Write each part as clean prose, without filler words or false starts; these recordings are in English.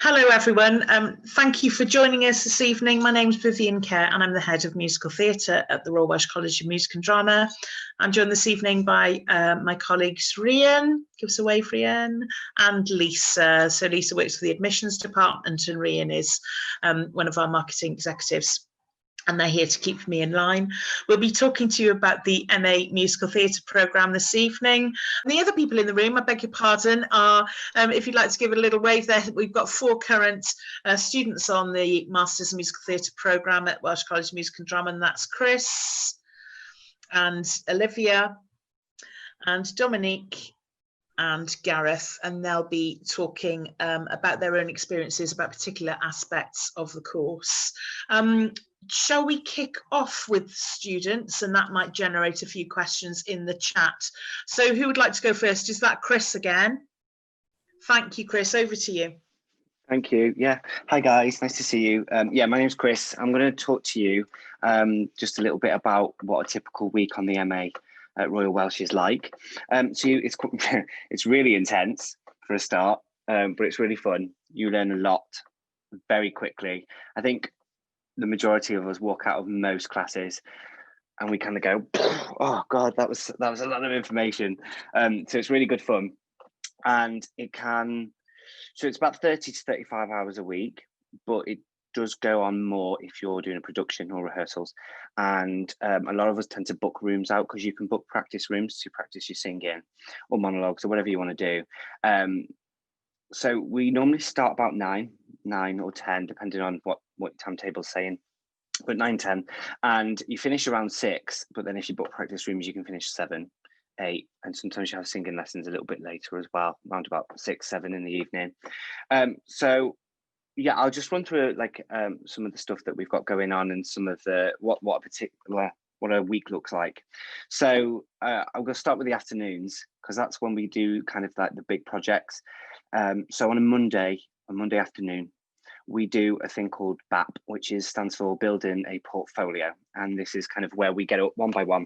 Hello, everyone. Thank you for joining us this evening. My name's Vivian Kerr, and I'm the head of musical theatre at the Royal Welsh College of Music and Drama. I'm joined this evening by my colleagues Rian, give us a wave, Rian, and Lisa. So Lisa works for the admissions department, and Rian is one of our marketing executives, and they're here to keep me in line. We'll be talking to you about the MA Musical Theatre programme this evening. And the other people in the room, I beg your pardon, are, if you'd like to give a little wave there, we've got 4 current students on the Masters in Musical Theatre programme at Welsh College of Music and Drama, and that's Chris and Olivia and Dominique and Gareth, and they'll be talking about their own experiences about particular aspects of the course. Shall we kick off with students, and that might generate a few questions in the chat. So who would like to go first? Is that Chris again? Thank you, Chris. Over to you. Thank you. Yeah. Hi, guys. Nice to see you. Yeah, my name's Chris. I'm going to talk to you just a little bit about what a typical week on the MA at Royal Welsh is like. It's really intense for a start, but it's really fun. You learn a lot very quickly. I think the majority of us walk out of most classes and we kind of go, oh God, that was a lot of information. So it's really good fun. And so it's about 30 to 35 hours a week, but it does go on more if you're doing a production or rehearsals. And a lot of us tend to book rooms out because you can book practice rooms to practice your singing or monologues or whatever you want to do. So we normally start about 9 or 10, depending on what timetable's saying, but 9, 10, and you finish around 6. But then if you book practice rooms, you can finish 7, 8, and sometimes you have singing lessons a little bit later as well, around about 6, 7 in the evening. So yeah, I'll just run through some of the stuff that we've got going on and some of the what a week looks like. So I'm going to start with the afternoons because that's when we do kind of like the big projects. So on a Monday afternoon, we do a thing called BAP, which stands for Building a Portfolio. And this is kind of where we get up one by one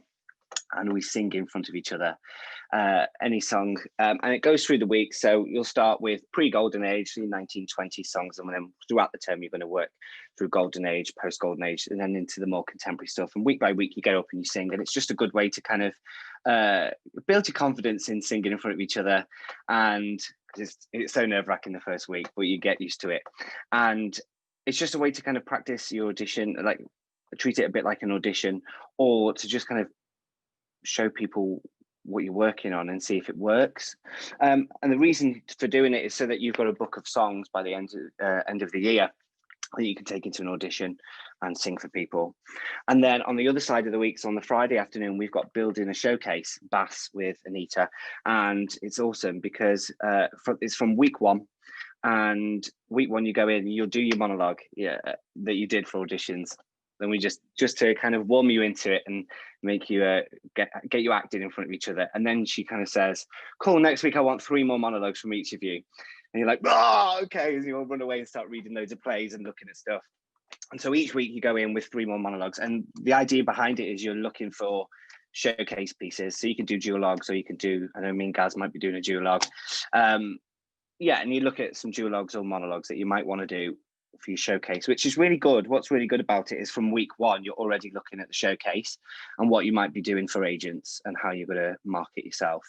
and we sing in front of each other, any song. And it goes through the week. So you'll start with pre-Golden Age, the 1920 songs, and then throughout the term, you're going to work through Golden Age, post-Golden Age, and then into the more contemporary stuff. And week by week, you get up and you sing. And it's just a good way to kind of build your confidence in singing in front of each other. And it's so nerve-wracking the first week, but you get used to it. And it's just a way to kind of practice your audition, like treat it a bit like an audition, or to just kind of show people what you're working on and see if it works. And the reason for doing it is so that you've got a book of songs by the end of the year that you can take into an audition and sing for people. And then on the other side of the week, so on the Friday afternoon, we've got Building a Showcase, Bass with Anita. And it's awesome because it's from week 1. And week 1, you go in, you'll do your monologue that you did for auditions. Then we just to kind of warm you into it and make you get you acting in front of each other. And then she kind of says, cool, next week I want 3 more monologues from each of you. And you're like, oh, okay. And you'll run away and start reading loads of plays and looking at stuff. And so each week you go in with 3 more monologues. And the idea behind it is you're looking for showcase pieces. So you can do duologues, or you can do, I know me and Gaz might be doing a duologue. Yeah, and you look at some duologues or monologues that you might want to do for your showcase, which is really good. What's really good about it is from week 1, you're already looking at the showcase and what you might be doing for agents and how you're going to market yourself.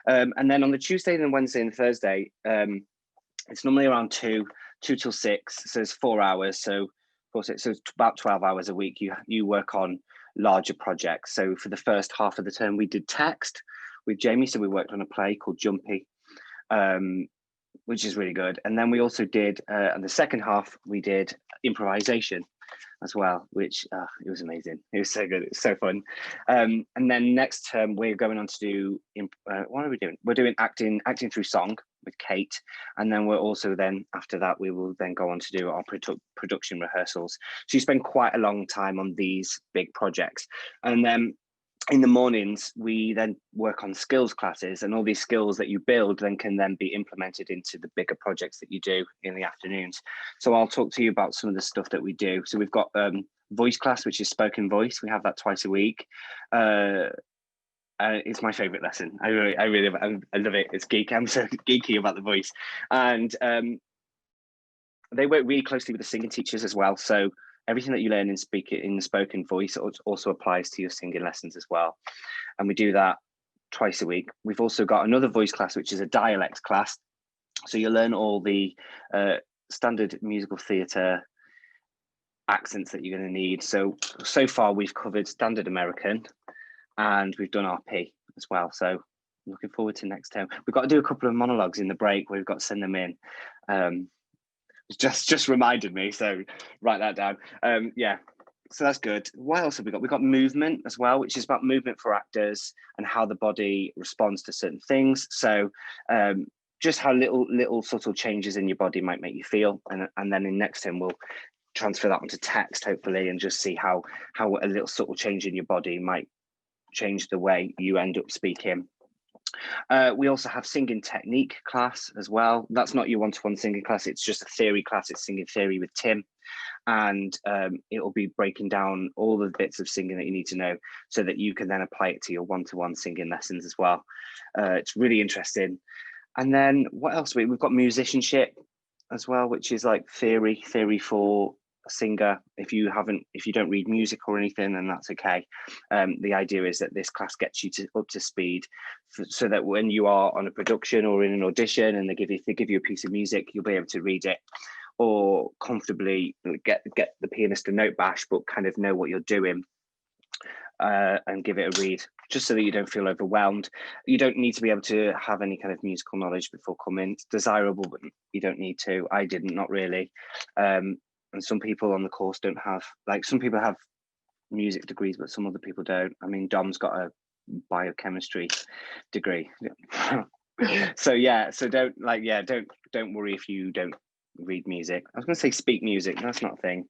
And then on the Tuesday and Wednesday and Thursday, it's normally around 2 till 6. So it's 4 hours. So it's about 12 hours a week. You work on larger projects. So for the first half of the term, we did text with Jamie. So we worked on a play called Jumpy, which is really good. And then we also did, in the second half, we did improvisation as well, which it was amazing. It was so good. It was so fun. And then next term, we're going on to do, what are we doing? We're doing acting through song with Kate. And then we're also then, after that, we will then go on to do our production rehearsals. So you spend quite a long time on these big projects. And then in the mornings, we then work on skills classes, and all these skills that you build then can then be implemented into the bigger projects that you do in the afternoons. So I'll talk to you about some of the stuff that we do. So we've got voice class, which is spoken voice. We have that twice a week. It's my favorite lesson. I love it. It's geek. I'm so geeky about the voice. And they work really closely with the singing teachers as well. So everything that you learn in the spoken voice also applies to your singing lessons as well. And we do that twice a week. We've also got another voice class, which is a dialect class. So you learn all the standard musical theatre accents that you're going to need. So far we've covered standard American and we've done RP as well. So I'm looking forward to next term. We've got to do a couple of monologues in the break. We've got to send them in. Just reminded me, so write that down. Yeah, so that's good. What else have we got? We've got movement as well, which is about movement for actors and how the body responds to certain things. So just how little subtle changes in your body might make you feel, and then in next term we'll transfer that onto text, hopefully, and just see how a little subtle change in your body might change the way you end up speaking. We also have singing technique class as well. That's not your one-to-one singing class, it's just a theory class. It's singing theory with Tim, and it'll be breaking down all the bits of singing that you need to know so that you can then apply it to your one-to-one singing lessons as well. It's really interesting. And then what else? We've got musicianship as well, which is like theory for a singer. If you don't read music or anything, then that's okay. The idea is that this class gets you up to speed so that when you are on a production or in an audition and they give you a piece of music, you'll be able to read it or comfortably get the pianist a note bash, but kind of know what you're doing and give it a read, just so that you don't feel overwhelmed. You don't need to be able to have any kind of musical knowledge before coming. It's desirable, but you don't need to. I didn't, not really. And some people on the course don't have, like, some people have music degrees, but some other people don't. I mean, Dom's got a biochemistry degree. So yeah, so don't worry if you don't read music. I was going to say speak music. That's not a thing.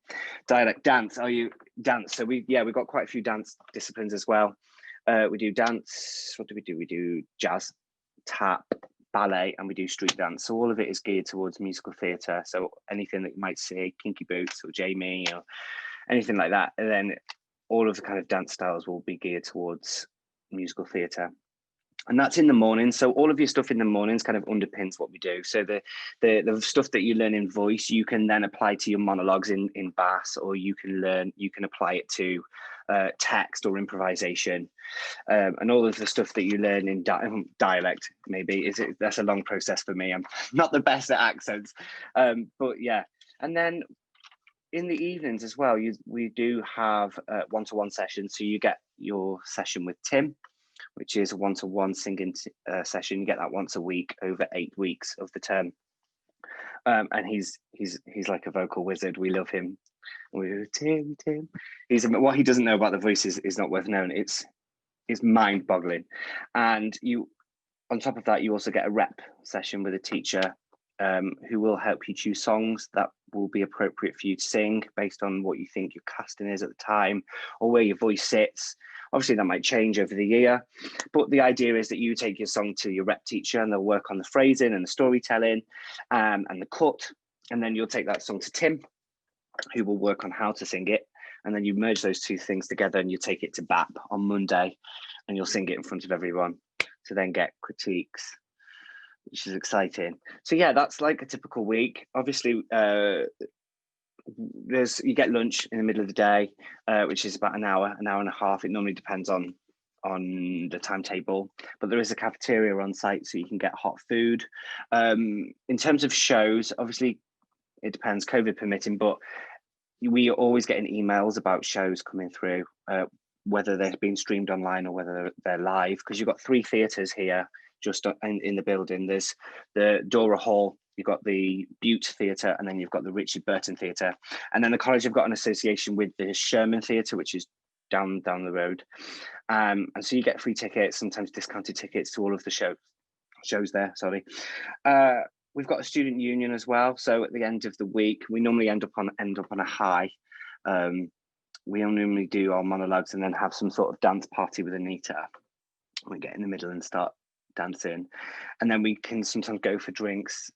Dialect dance. Are you dance? So we've got quite a few dance disciplines as well. We do dance. What do? We do jazz, tap, ballet, and we do street dance. So all of it is geared towards musical theatre. So anything that you might see, Kinky Boots or Jamie or anything like that. And then all of the kind of dance styles will be geared towards musical theatre. And that's in the morning. So all of your stuff in the mornings kind of underpins what we do. So the stuff that you learn in voice, you can then apply to your monologues in bass, or you can apply it to text or improvisation. And all of the stuff that you learn in dialect, that's a long process for me. I'm not the best at accents, but yeah. And then in the evenings as well, we do have one-to-one sessions. So you get your session with Tim, which is a one-to-one singing session. You get that once a week over 8 weeks of the term. And he's like a vocal wizard. We love him. Tim. What he doesn't know about the voice is not worth knowing. It's mind-boggling. And on top of that, you also get a rep session with a teacher who will help you choose songs that will be appropriate for you to sing based on what you think your casting is at the time or where your voice sits. Obviously, that might change over the year, but the idea is that you take your song to your rep teacher and they'll work on the phrasing and the storytelling and the cut, and then you'll take that song to Tim, who will work on how to sing it, and then you merge those two things together and you take it to BAP on Monday and you'll sing it in front of everyone to then get critiques, which is exciting. So yeah, that's like a typical week. Obviously, you get lunch in the middle of the day, which is about an hour and a half. It normally depends on the timetable, but there is a cafeteria on site, so you can get hot food. In terms of shows, obviously it depends, COVID permitting, but we are always getting emails about shows coming through, whether they're being streamed online or whether they're live, because you've got 3 theatres here just in the building. There's the Dora Hall, you've got the Bute Theatre, and then you've got the Richard Burton Theatre. And then the college have got an association with the Sherman Theatre, which is down the road. And so you get free tickets, sometimes discounted tickets to all of the shows there, sorry. We've got a student union as well. So at the end of the week, we normally end up on a high. We normally do our monologues and then have some sort of dance party with Anita. We get in the middle and start dancing, and then we can sometimes go for drinks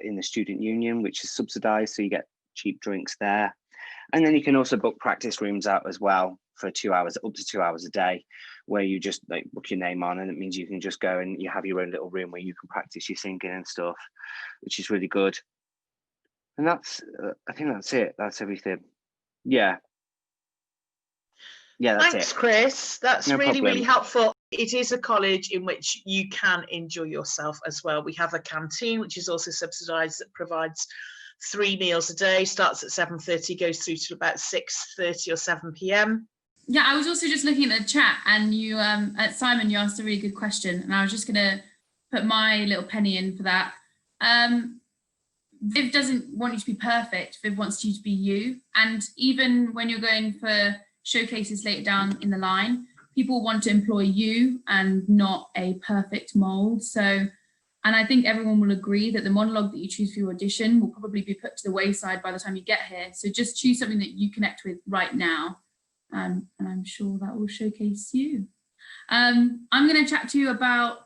in the student union, which is subsidized, so you get cheap drinks there. And then you can also book practice rooms out as well for 2 hours, up to 2 hours a day, where you just like book your name on, and it means you can just go and you have your own little room where you can practice your singing and stuff, which is really good. And that's, I think that's it. That's everything. Yeah. Yeah, that's Thanks, it. Chris. That's No really, problem. really helpful. It is a college in which you can enjoy yourself as well. We have a canteen, which is also subsidised, that provides 3 meals a day, starts at 7:30, goes through to about 6:30 or 7 p.m. Yeah, I was also just looking at the chat, and you, Simon, you asked a really good question, and I was just going to put my little penny in for that. Viv doesn't want you to be perfect. Viv wants you to be you. And even when you're going for showcases later down in the line, people want to employ you and not a perfect mold. So, and I think everyone will agree that the monologue that you choose for your audition will probably be put to the wayside by the time you get here. So just choose something that you connect with right now. And I'm sure that will showcase you. I'm going to chat to you about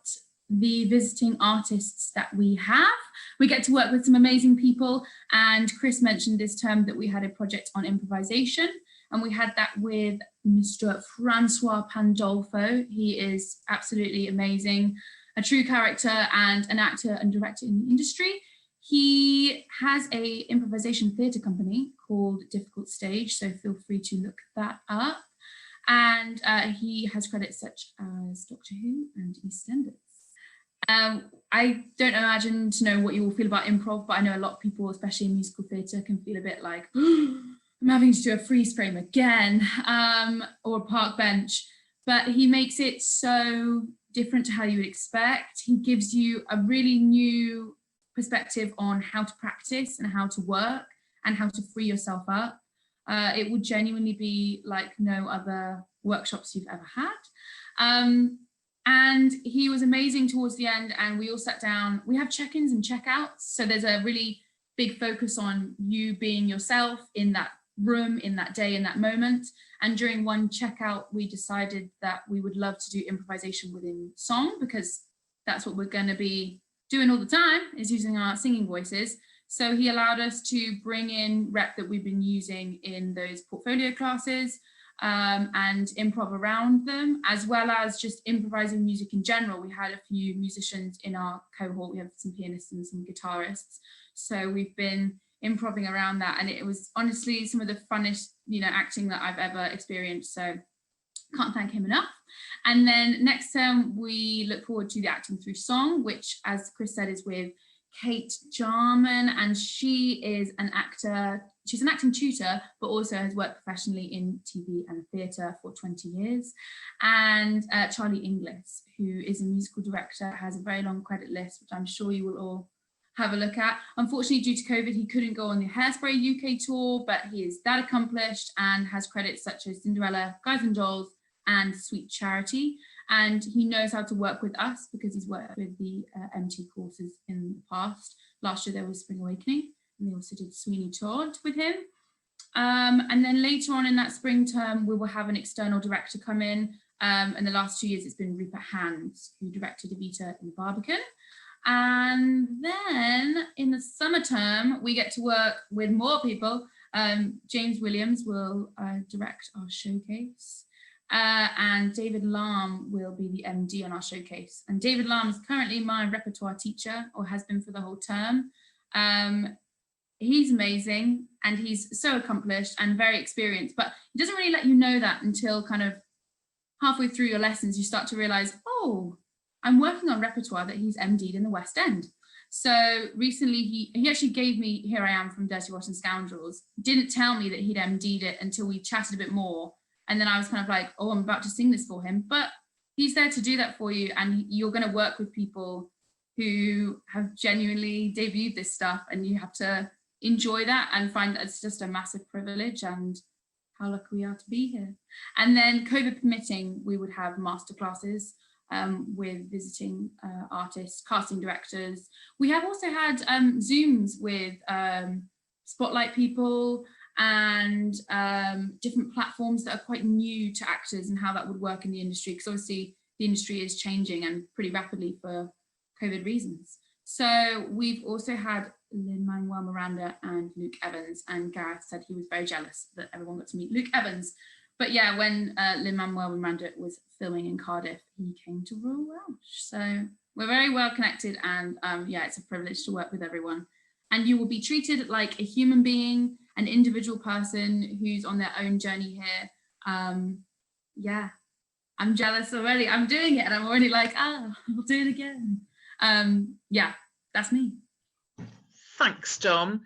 the visiting artists that we have. We get to work with some amazing people, and Chris mentioned this term that we had a project on improvisation, and we had that with Mr. Francois Pandolfo. He is absolutely amazing, a true character and an actor and director in the industry. He has a improvisation theatre company called Difficult Stage, so feel free to look that up. And he has credits such as Doctor Who and EastEnders. I don't imagine to know what you all feel about improv, but I know a lot of people, especially in musical theatre, can feel a bit like, I'm having to do a freeze frame again, or a park bench. But he makes it so different to how you would expect. He gives you a really new perspective on how to practice and how to work and how to free yourself up. It would genuinely be like no other workshops you've ever had. And he was amazing towards the end, and we all sat down. We have check-ins and check-outs, so there's a really big focus on you being yourself in that room, in that day, in that moment. And during one checkout, we decided that we would love to do improvisation within song, because that's what we're going to be doing all the time, is using our singing voices. So he allowed us to bring in rep that we've been using in those portfolio classes, and improv around them, as well as just improvising music in general. We had a few musicians in our cohort. We have some pianists and some guitarists. So we've been improving around that, and it was honestly some of the funnest, acting that I've ever experienced. So can't thank him enough. And then next term, we look forward to the Acting Through Song, which, as Chris said, is with Kate Jarman, and she is an actor. She's an acting tutor, but also has worked professionally in TV and theatre for 20 years. And Charlie Inglis, who is a musical director, has a very long credit list, which I'm sure you will all have a look at. Unfortunately, due to COVID, he couldn't go on the Hairspray UK tour, but he is that accomplished and has credits such as Cinderella, Guys and Dolls, and Sweet Charity. And he knows how to work with us because he's worked with the MT courses in the past. Last year there was Spring Awakening, and they also did Sweeney Todd with him. And then later on in that spring term, we will have an external director come in. And the last 2 years it's been Rupert Hands, who directed Evita in Barbican. And then in the summer term, we get to work with more people. James Williams will direct our showcase. And David Lam will be the MD on our showcase. And David Lam is currently my repertoire teacher, or has been for the whole term. He's amazing, and he's so accomplished and very experienced, but he doesn't really let you know that until kind of halfway through your lessons. You start to realize, oh, I'm working on repertoire that he's MD'd in the West End. So recently he actually gave me Here I Am from Dirty Rotten Scoundrels. Didn't tell me that he'd MD'd it until we chatted a bit more. And then I was kind of like, oh, I'm about to sing this for him. But he's there to do that for you. And you're going to work with people who have genuinely debuted this stuff. And you have to enjoy that and find that it's just a massive privilege, and how lucky we are to be here. And then COVID permitting, we would have masterclasses with visiting artists, casting directors. We have also had Zooms with Spotlight people, and different platforms that are quite new to actors and how that would work in the industry, because obviously the industry is changing and pretty rapidly for COVID reasons. So we've also had Lin-Manuel Miranda and Luke Evans, and Gareth said he was very jealous that everyone got to meet Luke Evans. But yeah, when Lin-Manuel Miranda was filming in Cardiff, he came to Royal Welsh. So we're very well connected, and yeah, it's a privilege to work with everyone. and you will be treated like a human being, an individual person who's on their own journey here. Yeah, I'm jealous already. I'm doing it and I'm already like, I'll do it again. Yeah, that's me. Thanks, Dom.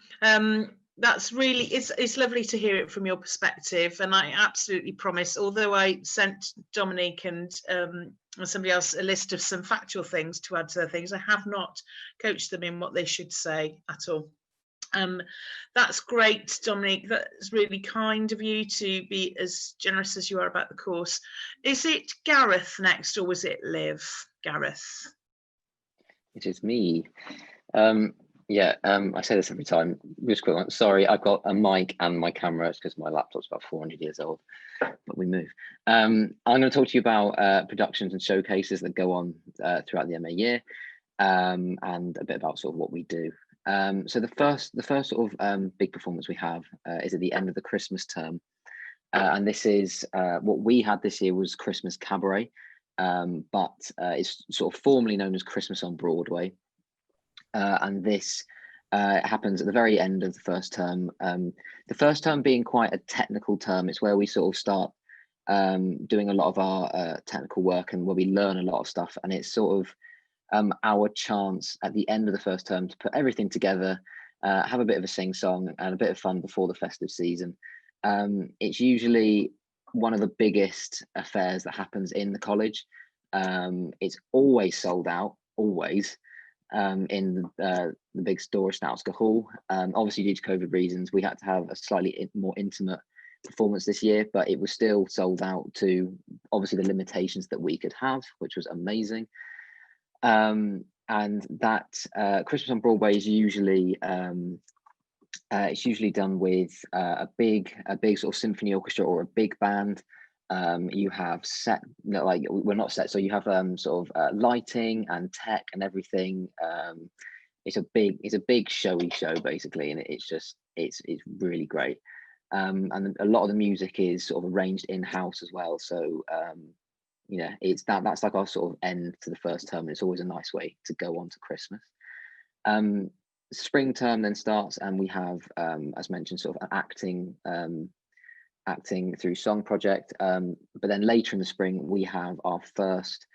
That's really, it's lovely to hear it from your perspective, and I absolutely promise, although I sent Dominique and somebody else a list of some factual things to add to their things, I have not coached them in what they should say at all. That's great, Dominique. That's really kind of you to be as generous as you are about the course. Is it Gareth next, or was it Liv? Gareth. It is me. I say this every time. Just quick one. Sorry, I've got a mic and my camera. It's because my laptop's about 400 years old, but we move. I'm going to talk to you about productions and showcases that go on throughout the MA year, and a bit about sort of what we do. So the first sort of big performance we have is at the end of the Christmas term, and this is what we had this year was Christmas Cabaret, but it's sort of formally known as Christmas on Broadway. And this happens at the very end of the first term. The first term being quite a technical term. It's where we sort of start doing a lot of our technical work and where we learn a lot of stuff. And it's sort of our chance at the end of the first term to put everything together, have a bit of a sing-song and a bit of fun before the festive season. It's usually one of the biggest affairs that happens in the college. It's always sold out, always. In the big store Schnauzke Hall. Obviously due to COVID reasons, we had to have a slightly more intimate performance this year, but it was still sold out to obviously the limitations that we could have, which was amazing. And that Christmas on Broadway is usually it's usually done with a big sort of symphony orchestra or a big band. You have set, like we're not set, so you have sort of lighting and tech and everything. It's a big showy show basically, and it's really great. And a lot of the music is sort of arranged in-house as well. So it's that's like our sort of end to the first term. And it's always a nice way to go on to Christmas. Spring term then starts, and we have, as mentioned, sort of an acting through song project, but then later in the spring we have our first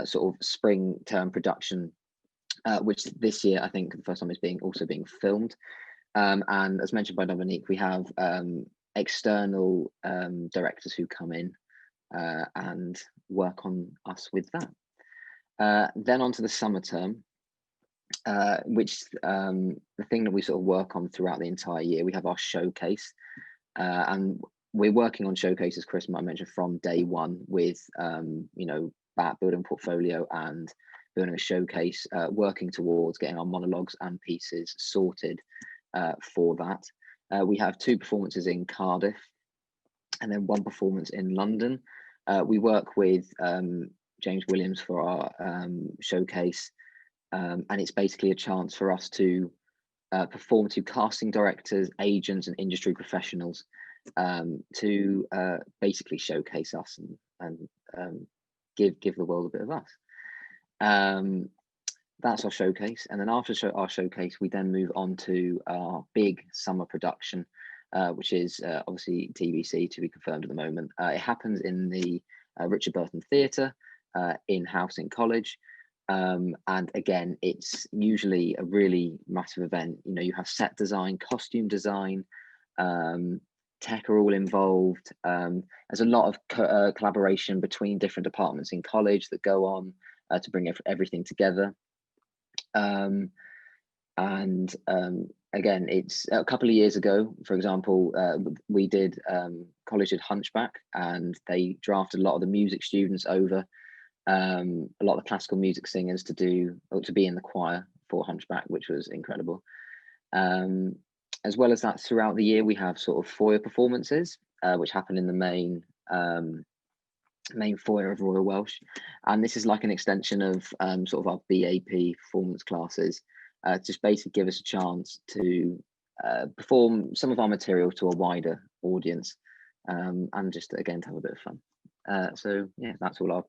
sort of spring term production, which this year I think the first time is also being filmed, and as mentioned by Dominique, we have external directors who come in and work on us with that. Then on to the summer term, which the thing that we sort of work on throughout the entire year. We have our showcase, and we're working on showcases, Chris might mention, from day one with, building portfolio and building a showcase, working towards getting our monologues and pieces sorted for that. We have 2 performances in Cardiff and then 1 performance in London. We work with James Williams for our showcase, and it's basically a chance for us to perform to casting directors, agents and industry professionals, to basically showcase us and give the world a bit of us. That's our showcase, and then after our showcase we then move on to our big summer production, which is obviously TBC, to be confirmed at the moment. It happens in the Richard Burton Theatre in Housing College, and again it's usually a really massive event. You have set design, costume design, tech are all involved. There's a lot of collaboration between different departments in college that go on to bring everything together. Again, it's a couple of years ago, for example, we did college did Hunchback, and they drafted a lot of the music students over, a lot of the classical music singers to be in the choir for Hunchback, which was incredible. As well as that, throughout the year, we have sort of foyer performances, which happen in the main foyer of Royal Welsh. And this is like an extension of sort of our BAP performance classes, just basically give us a chance to perform some of our material to a wider audience, and just, again, to have a bit of fun. So yeah, that's all our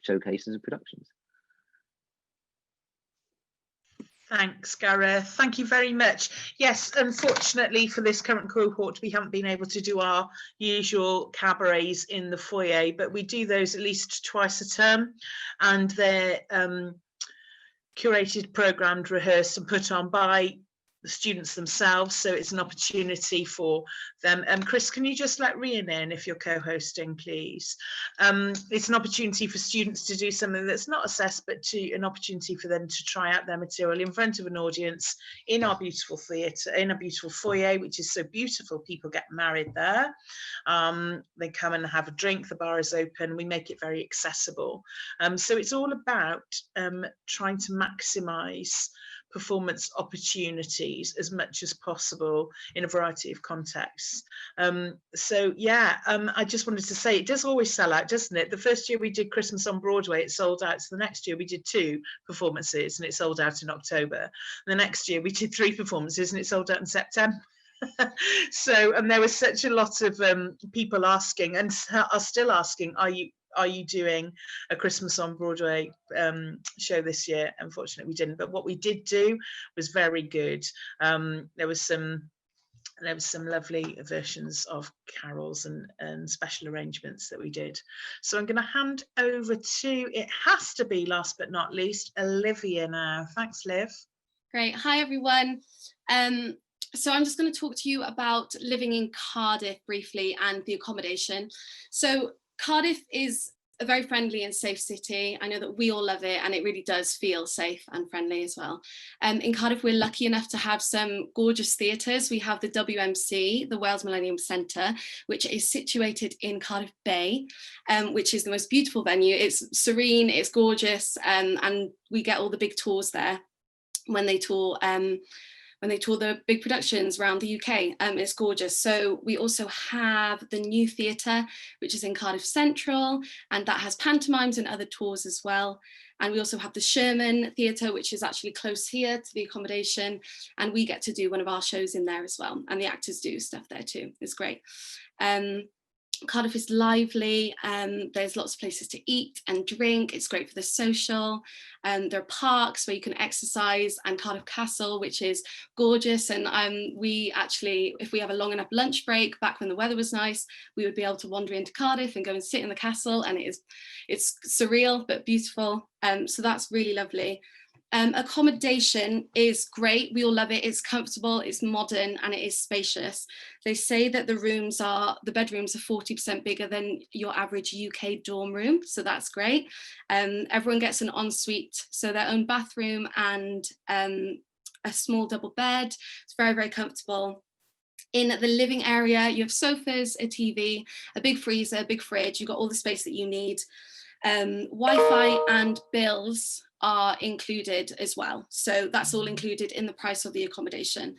showcases and productions. Thanks, Gareth. Thank you very much. Yes, unfortunately for this current cohort, we haven't been able to do our usual cabarets in the foyer, but we do those at least twice a term, and they're curated, programmed, rehearsed and put on by the students themselves, so it's an opportunity for them. Chris, can you just let Rian in if you're co-hosting, please? It's an opportunity for students to do something that's not assessed, but an opportunity for them to try out their material in front of an audience in our beautiful theatre, in a beautiful foyer, which is so beautiful. People get married there. They come and have a drink, the bar is open, we make it very accessible. So it's all about trying to maximise performance opportunities as much as possible in a variety of contexts. So yeah, I just wanted to say, it does always sell out, doesn't it? The first year we did Christmas on Broadway, it sold out. So the next year we did 2 performances and it sold out in October. The next year we did 3 performances and it sold out in September. So, and there was such a lot of people asking, and are still asking, are you doing a Christmas on Broadway show this year? Unfortunately, we didn't. But what we did do was very good. There was some lovely versions of carols and special arrangements that we did. So I'm going to hand over to, it has to be last but not least, Olivia now. Thanks, Liv. Great. Hi, everyone. So I'm just going to talk to you about living in Cardiff briefly and the accommodation. So Cardiff is a very friendly and safe city. I know that we all love it and it really does feel safe and friendly as well. In Cardiff, we're lucky enough to have some gorgeous theatres. We have the WMC, the Wales Millennium Centre, which is situated in Cardiff Bay, which is the most beautiful venue. It's serene, it's gorgeous, and we get all the big tours there when they tour the big productions around the UK. It's gorgeous. So we also have the New Theatre, which is in Cardiff Central, and that has pantomimes and other tours as well. And we also have the Sherman Theatre, which is actually close here to the accommodation, and we get to do one of our shows in there as well. And the actors do stuff there too. It's great. Cardiff is lively, there's lots of places to eat and drink, it's great for the social, there are parks where you can exercise, and Cardiff Castle, which is gorgeous, and we actually, if we have a long enough lunch break, back when the weather was nice, we would be able to wander into Cardiff and go and sit in the castle, and it's surreal but beautiful, so that's really lovely. Accommodation is great, we all love it, it's comfortable, it's modern, and it is spacious. They say that the bedrooms are 40% bigger than your average UK dorm room, so that's great. Everyone gets an ensuite, so their own bathroom and a small double bed. It's very, very comfortable. In the living area, you have sofas, a TV, a big freezer, a big fridge, you've got all the space that you need. Wi-Fi and bills are included as well, so that's all included in the price of the accommodation.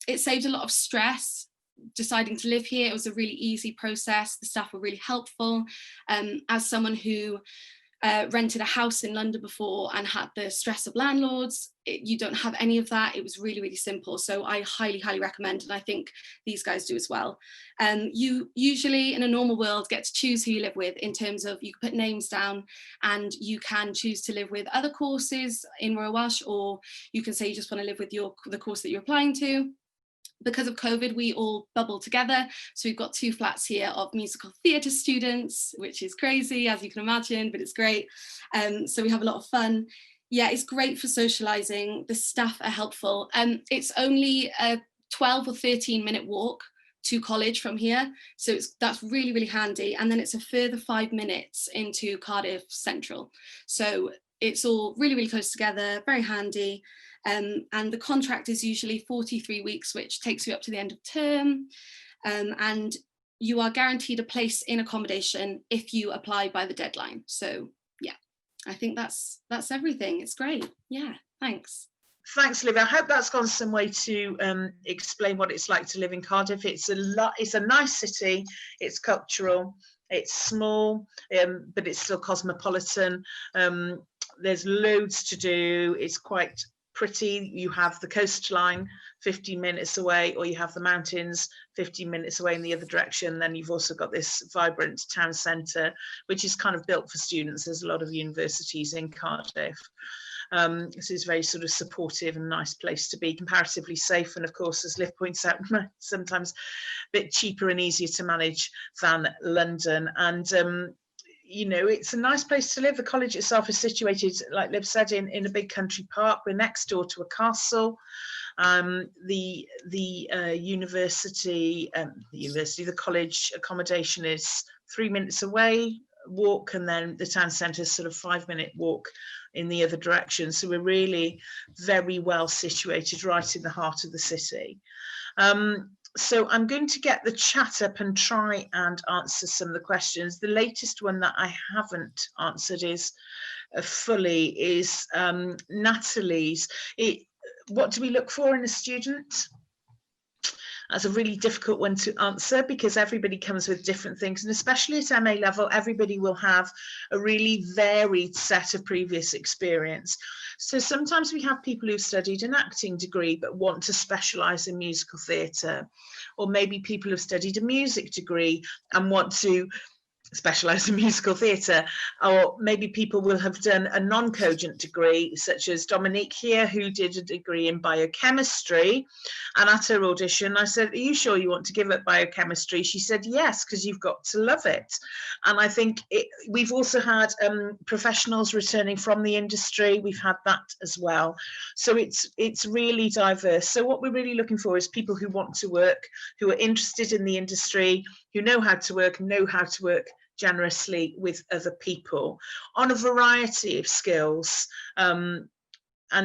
It saved a lot of stress deciding to live here. It was a really easy process, the staff were really helpful. As someone who rented a house in London before and had the stress of landlords, you don't have any of that. It was really, really simple. So I highly, highly recommend, and I think these guys do as well. You usually in a normal world get to choose who you live with, in terms of you can put names down and you can choose to live with other courses in Royal Welsh, or you can say you just want to live with the course that you're applying to. Because of COVID, we all bubbled together. So we've got 2 flats here of musical theatre students, which is crazy, as you can imagine, but it's great. So we have a lot of fun. Yeah, it's great for socialising. The staff are helpful. It's only a 12 or 13-minute walk to college from here. So that's really, really handy. And then it's a further 5 minutes into Cardiff Central. So it's all really, really close together, very handy. And the contract is usually 43 weeks, which takes you up to the end of term. And you are guaranteed a place in accommodation if you apply by the deadline. So yeah, I think that's everything. It's great. Yeah, thanks. Thanks, Liv. I hope that's gone some way to explain what it's like to live in Cardiff. It's a nice city. It's cultural. It's small, but it's still cosmopolitan. There's loads to do. It's quite pretty. You have the coastline 15 minutes away, or you have the mountains 15 minutes away in the other direction. Then you've also got this vibrant town centre, which is kind of built for students. There's a lot of universities in Cardiff. So it's very sort of supportive and nice place to be, comparatively safe, and of course, as Liv points out, sometimes a bit cheaper and easier to manage than London. And you know, it's a nice place to live. The college itself is situated, like Liv said, in a big country park. We're next door to a castle. The college accommodation is 3 minutes away, walk, and then the town centre is sort of 5-minute walk in the other direction. So we're really very well situated right in the heart of the city. So I'm going to get the chat up and try and answer some of the questions. The latest one that I haven't answered is Natalie's. What do we look for in a student? That's a really difficult one to answer because everybody comes with different things, and especially at MA level, everybody will have a really varied set of previous experience. So sometimes we have people who've studied an acting degree but want to specialise in musical theatre, or maybe people who've studied a music degree and want to specialise in musical theatre, or maybe people will have done a non-cogent degree, such as Dominique here, who did a degree in biochemistry. And at her audition, I said, are you sure you want to give up biochemistry? She said, yes, because you've got to love it. And I think we've also had professionals returning from the industry. We've had that as well. So it's really diverse. So what we're really looking for is people who want to work, who are interested in the industry, who know how to work generously with other people on a variety of skills, and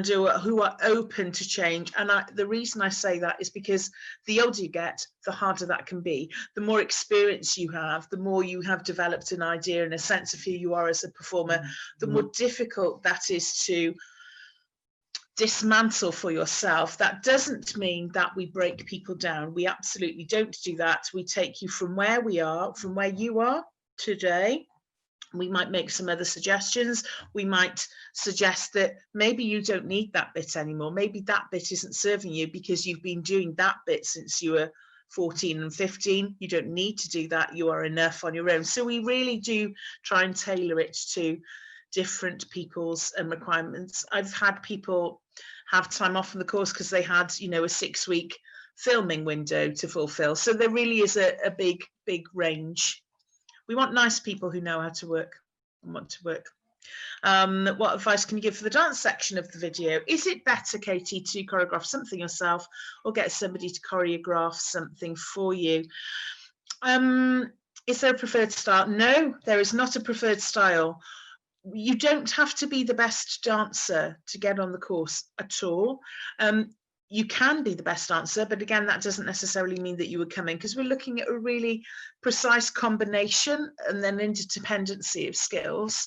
who are open to change. And the reason I say that is because the older you get, the harder that can be. The more experience you have, the more you have developed an idea and a sense of who you are as a performer, the more difficult that is to dismantle for yourself. That doesn't mean that we break people down. We absolutely don't do that. We take you from where we are, from where you are today. We might make some other suggestions. We might suggest that maybe you don't need that bit anymore. Maybe that bit isn't serving you because you've been doing that bit since you were 14 and 15. You don't need to do that. You are enough on your own. So we really do try and tailor it to different people's requirements. I've had people have time off from the course because they had, you know, a 6-week filming window to fulfill. So there really is a big range. We want nice people who know how to work and want to work. What advice can you give for the dance section of the video? Is it better, Katie, to choreograph something yourself or get somebody to choreograph something for you? Is there a preferred style? No, there is not a preferred style. You don't have to be the best dancer to get on the course at all. You can be the best dancer, but again, that doesn't necessarily mean that you would come in, because we're looking at a really precise combination and then interdependency of skills.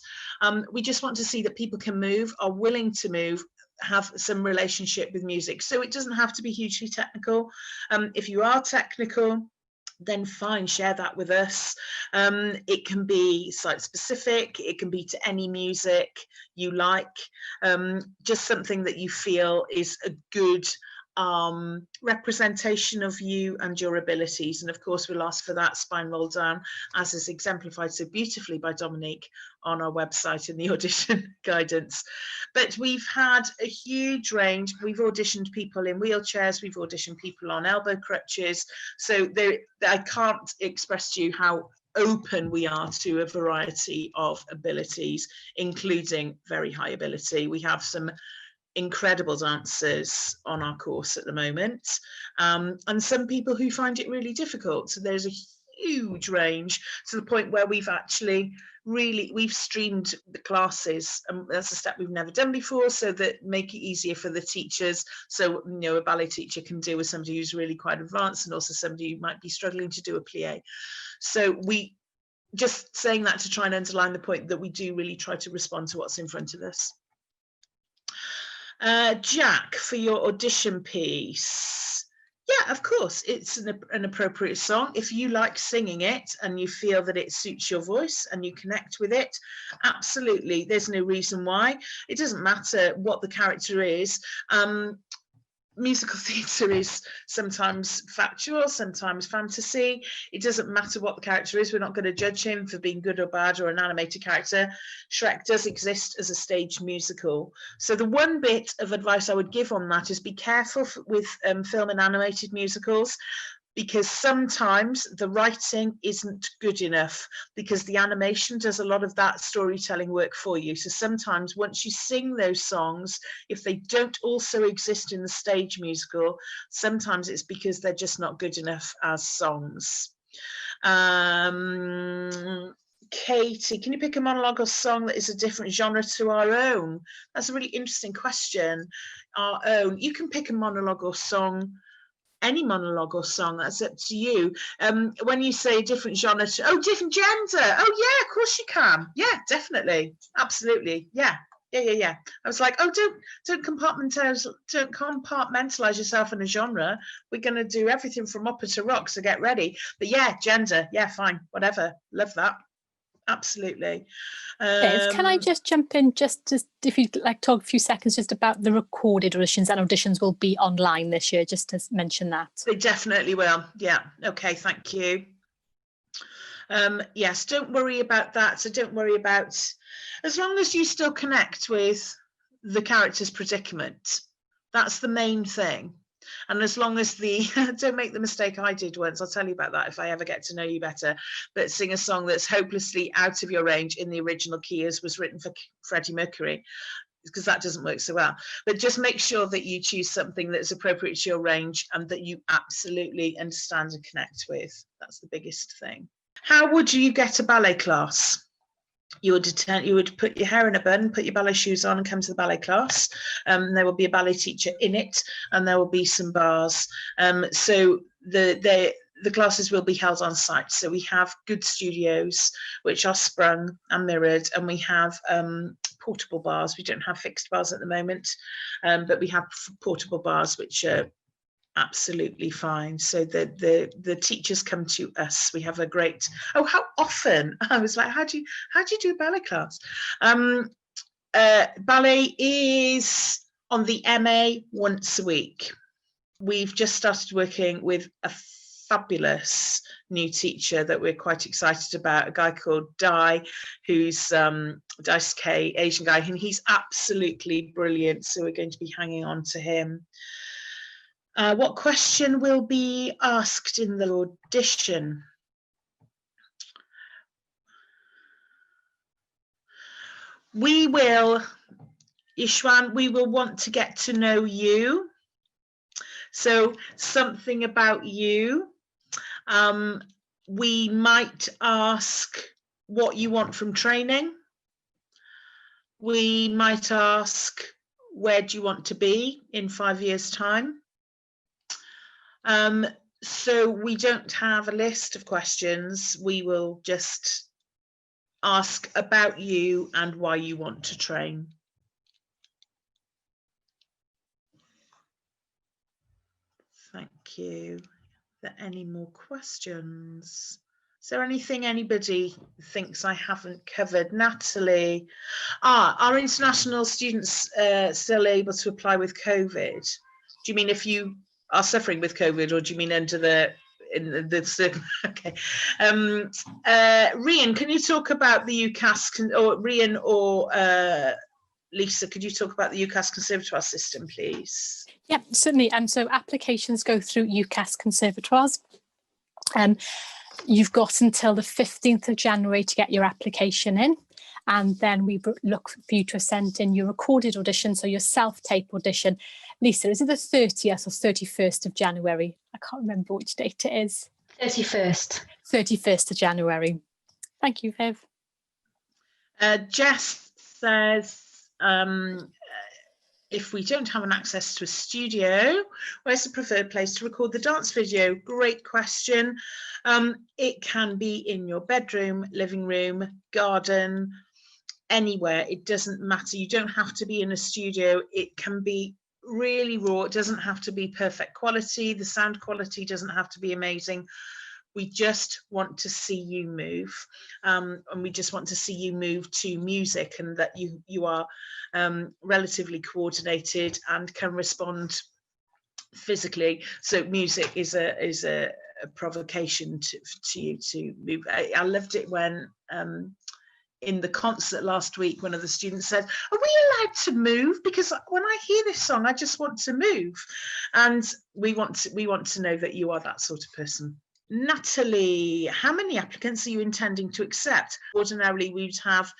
We just want to see that people can move, are willing to move, have some relationship with music. So it doesn't have to be hugely technical. If you are technical, then fine, share that with us. It can be site specific, it can be to any music you like, just something that you feel is a good representation of you and your abilities. And of course, we'll ask for that spine roll down, as is exemplified so beautifully by Dominique on our website in the audition guidance. But we've had a huge range. We've auditioned people in wheelchairs, we've auditioned people on elbow crutches. So I can't express to you how open we are to a variety of abilities, including very high ability. We have some incredible dancers on our course at the moment, and some people who find it really difficult. So there's a huge range, to the point where we've actually we've streamed the classes, and that's a step we've never done before, so that make it easier for the teachers. So, you know, a ballet teacher can deal with somebody who's really quite advanced, and also somebody who might be struggling to do a plie. So we just saying that to try and underline the point that we do really try to respond to what's in front of us. Jack, for your audition piece, yeah, of course, it's an appropriate song. If you like singing it and you feel that it suits your voice and you connect with it, absolutely, there's no reason why. It doesn't matter what the character is. musical theatre is sometimes factual, sometimes fantasy. It doesn't matter what the character is. We're not going to judge him for being good or bad or an animated character. Shrek does exist as a stage musical. So the one bit of advice I would give on that is be careful with film and animated musicals, because sometimes the writing isn't good enough because the animation does a lot of that storytelling work for you. So sometimes once you sing those songs, if they don't also exist in the stage musical, sometimes it's because they're just not good enough as songs. Katie, can you pick a monologue or song that is a different genre to our own? That's a really interesting question. Our own. You can pick a monologue or song, any monologue or song, that's up to you. When you say different genre, different gender. Oh yeah, of course you can. Yeah, definitely, absolutely. Yeah. I was like, don't compartmentalize yourself in a genre. We're going to do everything from opera to rock, so get ready. But yeah, gender. Yeah, fine, whatever. Love that. Absolutely. Can I just jump in, if you'd like talk a few seconds just about the recorded auditions, and auditions will be online this year, just to mention that. They definitely will. Yeah. Okay. Thank you. Yes, don't worry about that. So don't worry about, as long as you still connect with the character's predicament, that's the main thing. And as long as don't make the mistake I did once, I'll tell you about that if I ever get to know you better, but sing a song that's hopelessly out of your range in the original key as was written for Freddie Mercury, because that doesn't work so well. But just make sure that you choose something that's appropriate to your range and that you absolutely understand and connect with. That's the biggest thing. How would you get a ballet class? You would put your hair in a bun, put your ballet shoes on and come to the ballet class. There will be a ballet teacher in it and there will be some bars. So the classes will be held on site. So we have good studios which are sprung and mirrored, and we have portable bars. We don't have fixed bars at the moment, but we have portable bars which are absolutely fine. So the teachers come to us. We have a great, how often? I was like, how do you do a ballet class? Ballet is on the MA once a week. We've just started working with a fabulous new teacher that we're quite excited about, a guy called Dai, who's Dice K, Asian guy, and he's absolutely brilliant. So we're going to be hanging on to him. What question will be asked in the audition? We will, Ishwan, we will want to get to know you. So something about you. We might ask what you want from training. We might ask, where do you want to be in 5 years' time? So we don't have a list of questions. We will just ask about you and why you want to train. Thank you. Are there any more questions? Is there anything anybody thinks I haven't covered? Natalie, are international students still able to apply with COVID? Do you mean if you are suffering with COVID, or do you mean under the okay? Rian, can you talk about the UCAS, or Rian or Lisa, could you talk about the UCAS Conservatoire system, please? Yeah, certainly. So applications go through UCAS Conservatoires. You've got until the 15th of January to get your application in. And then we look for you to send in your recorded audition, so your self-tape audition. Lisa, is it the 30th or 31st of January? I can't remember which date it is. 31st. 31st of January. Thank you, Viv. Jess says, if we don't have an access to a studio, where's the preferred place to record the dance video? Great question. It can be in your bedroom, living room, garden, anywhere. It doesn't matter. You don't have to be in a studio. It can be really raw. It doesn't have to be perfect quality. The sound quality doesn't have to be amazing. We just want to see you move, and we just want to see you move to music, and that you are relatively coordinated and can respond physically. So music is a provocation to you to move. I loved it when in the concert last week, one of the students said, "Are we allowed to move? Because when I hear this song, I just want to move." And we want to know that you are that sort of person. Natalie, how many applicants are you intending to accept? Ordinarily, we'd have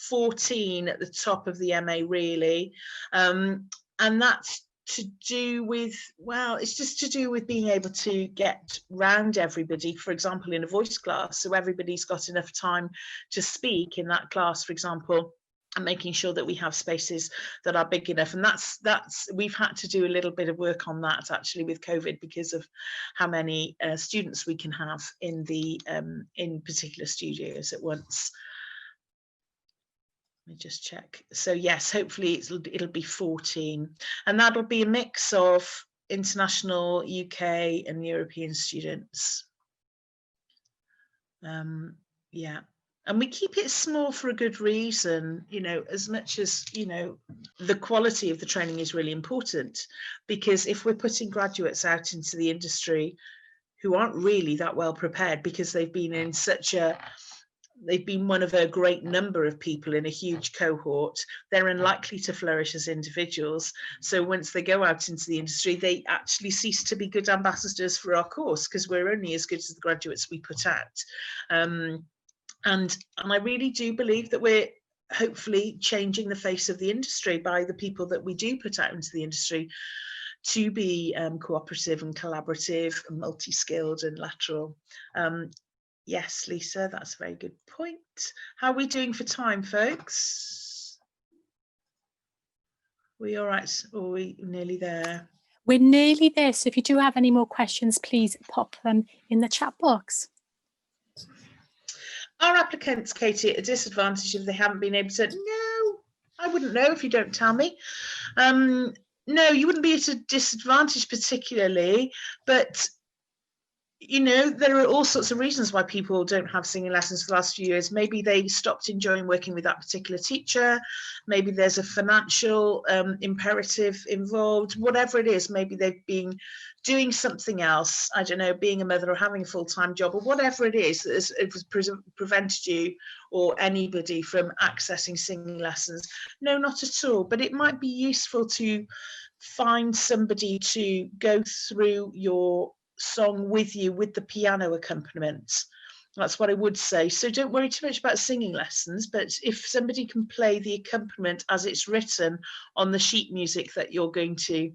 14 at the top of the MA, really. And that's to do with, well, it's just to do with being able to get round everybody, for example, in a voice class. So everybody's got enough time to speak in that class, for example, and making sure that we have spaces that are big enough. And that's we've had to do a little bit of work on that actually with COVID, because of how many students we can have in the in particular studios at once. Let me just check. So yes, hopefully it'll be 14, and that'll be a mix of international, UK and European students. Yeah. And we keep it small for a good reason, you know, as much as, you know, the quality of the training is really important, because if we're putting graduates out into the industry who aren't really that well prepared because they've been in they've been one of a great number of people in a huge cohort, they're unlikely to flourish as individuals. So once they go out into the industry, they actually cease to be good ambassadors for our course, because we're only as good as the graduates we put out. And I really do believe that we're hopefully changing the face of the industry by the people that we do put out into the industry to be cooperative and collaborative and multi-skilled and lateral. Yes, Lisa, that's a very good point. How are we doing for time, folks? We all right? Or are we nearly there? We're nearly there. So if you do have any more questions, please pop them in the chat box. Are applicants, Katie, at a disadvantage if they haven't been able to? No, I wouldn't know if you don't tell me. No, you wouldn't be at a disadvantage particularly, but you know, there are all sorts of reasons why people don't have singing lessons for the last few years. Maybe they stopped enjoying working with that particular teacher. Maybe there's a financial imperative involved, whatever it is. Maybe they've been doing something else. I don't know, being a mother or having a full-time job or whatever it is that has prevented you or anybody from accessing singing lessons. No, not at all. But it might be useful to find somebody to go through your song with you with the piano accompaniment. That's what I would say. So don't worry too much about singing lessons, but if somebody can play the accompaniment as it's written on the sheet music that you're going to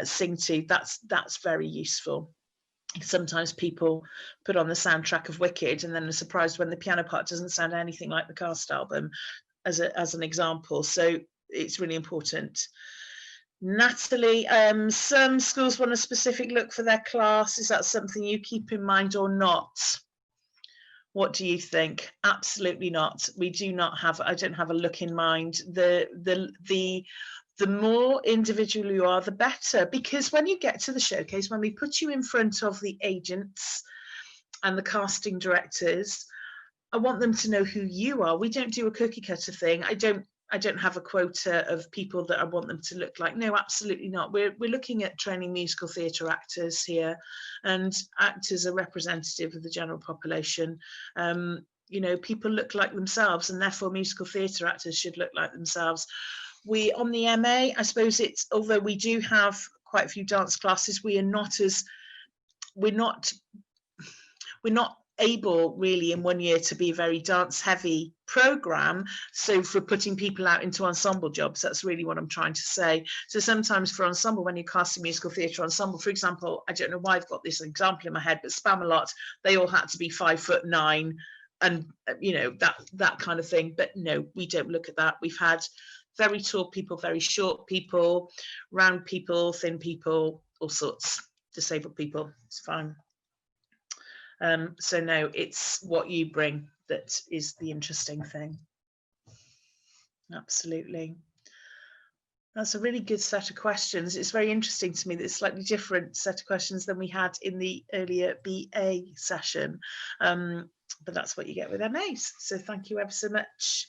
sing to, that's very useful. Sometimes people put on the soundtrack of Wicked and then are surprised when the piano part doesn't sound anything like the cast album, as an example. So it's really important. Natalie, some schools want a specific look for their class. Is that something you keep in mind or not? What do you think? Absolutely not. We do not have, I don't have a look in mind. The more individual you are, the better, because when you get to the showcase, when we put you in front of the agents and the casting directors, I want them to know who you are. We don't do a cookie cutter thing. I don't have a quota of people that I want them to look like. No, absolutely not. We're looking at training musical theatre actors here, and actors are representative of the general population. You know, people look like themselves, and therefore musical theatre actors should look like themselves. We, on the MA, I suppose it's, although we do have quite a few dance classes, we're not able really in 1 year to be a very dance heavy program. So for putting people out into ensemble jobs, that's really what I'm trying to say. So sometimes for ensemble, when you cast a musical theatre ensemble, for example, I don't know why I've got this example in my head, but Spamalot, they all had to be 5'9", and you know, that kind of thing. But no, we don't look at that. We've had very tall people, very short people, round people, thin people, all sorts, disabled people, it's fine. So no, it's what you bring that is the interesting thing. Absolutely. That's a really good set of questions. It's very interesting to me that it's a slightly different set of questions than we had in the earlier BA session. but that's what you get with MAs. So thank you ever so much.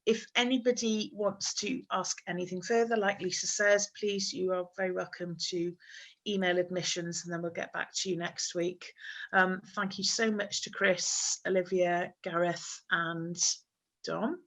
If anybody wants to ask anything further, like Lisa says, please, you are very welcome to email admissions, and then we'll get back to you next week. Thank you so much to Chris, Olivia, Gareth and Dom.